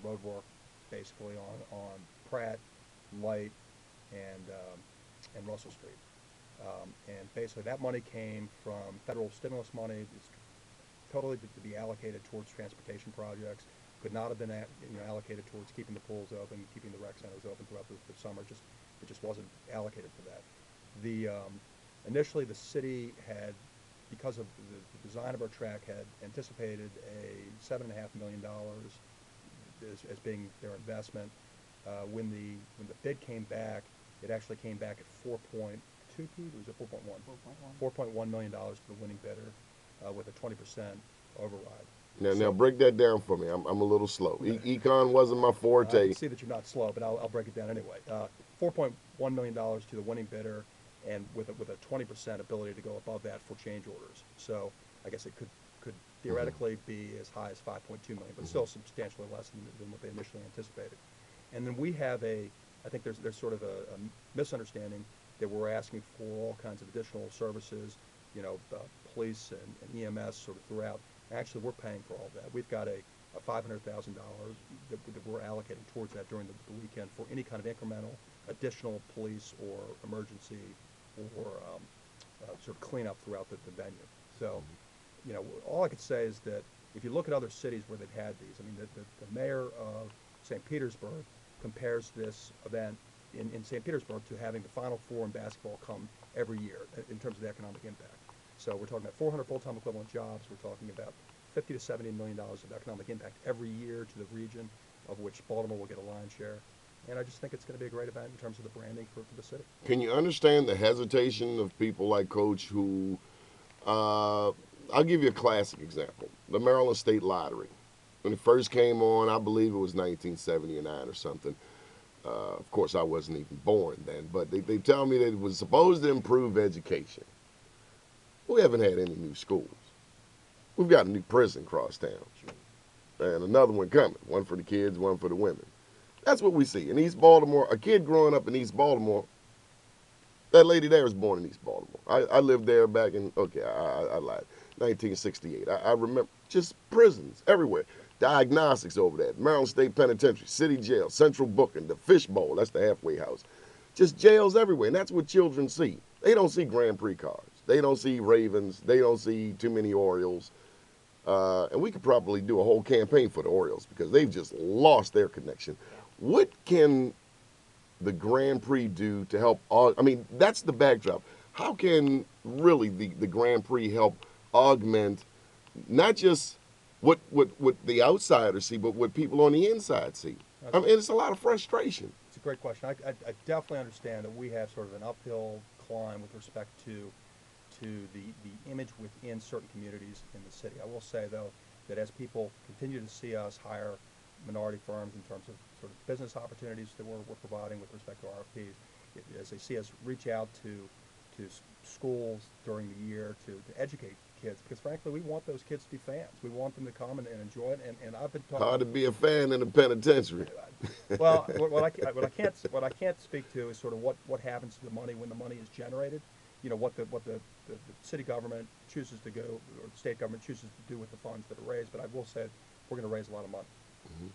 road work basically on Pratt, Light, and Russell Street. And basically that money came from federal stimulus money. It's totally to be allocated towards transportation projects. Could not have been allocated towards keeping the pools open, keeping the rec centers open throughout the summer. It just wasn't allocated for that. The initially the city had, because of the design of our track, had anticipated a $7.5 million as being their investment. When the bid came back, it actually came back at 4.2, Pete, or was it 4.1? 4.1 million dollars to the winning bidder, with a 20% override. Now break that down for me. I'm a little slow. Econ wasn't my forte. I can see that you're not slow, but I'll break it down anyway. $4.1 million to the winning bidder, and with a 20% ability to go above that for change orders. So I guess it could theoretically be as high as 5.2 million, but still substantially less than what they initially anticipated. And then we have I think there's sort of a misunderstanding that we're asking for all kinds of additional services, police and EMS sort of throughout. Actually, we're paying for all that. We've got a $500,000 that we're allocating towards that during the weekend for any kind of incremental additional police or emergency or sort of cleanup throughout the venue. So, all I could say is that if you look at other cities where they've had these, I mean, the mayor of St. Petersburg compares this event in St. Petersburg to having the Final Four in basketball come every year in terms of the economic impact. So we're talking about 400 full-time equivalent jobs. We're talking about $50 to $70 million of economic impact every year to the region, of which Baltimore will get a lion's share. And I just think it's going to be a great event in terms of the branding for the city. Can you understand the hesitation of people like Coach who, I'll give you a classic example, the Maryland State Lottery. When it first came on, I believe it was 1979 or something. Of course, I wasn't even born then, but they tell me that it was supposed to improve education. We haven't had any new schools. We've got a new prison across town. Sure. And another one coming, one for the kids, one for the women. That's what we see. In East Baltimore, a kid growing up in East Baltimore, that lady there was born in East Baltimore. I lived there back in, I lied, 1968. I remember just prisons everywhere. Diagnostics over there, Maryland State Penitentiary, City Jail, Central Booking, the Fish Bowl, that's the halfway house. Just jails everywhere, and that's what children see. They don't see Grand Prix cars. They don't see Ravens. They don't see too many Orioles. And we could probably do a whole campaign for the Orioles because they've just lost their connection. What can the Grand Prix do to help? I mean, that's the backdrop. How can really the Grand Prix help augment not just what the outsiders see, but what people on the inside see? I mean, it's a lot of frustration. It's a great question. I definitely understand that we have sort of an uphill climb with respect to the image within certain communities in the city. I will say, though, that as people continue to see us hire minority firms in terms of sort of business opportunities that we're providing with respect to RFPs, as they see us reach out to schools during the year to educate kids, because frankly we want those kids to be fans. We want them to come and enjoy it. And I've been talking. Hard to be a fan in a penitentiary. Well, what I can't speak to is sort of what happens to the money when the money is generated. What the city government chooses to go, or the state government chooses to do with the funds that are raised. But I will say we're going to raise a lot of money. Mm-hmm.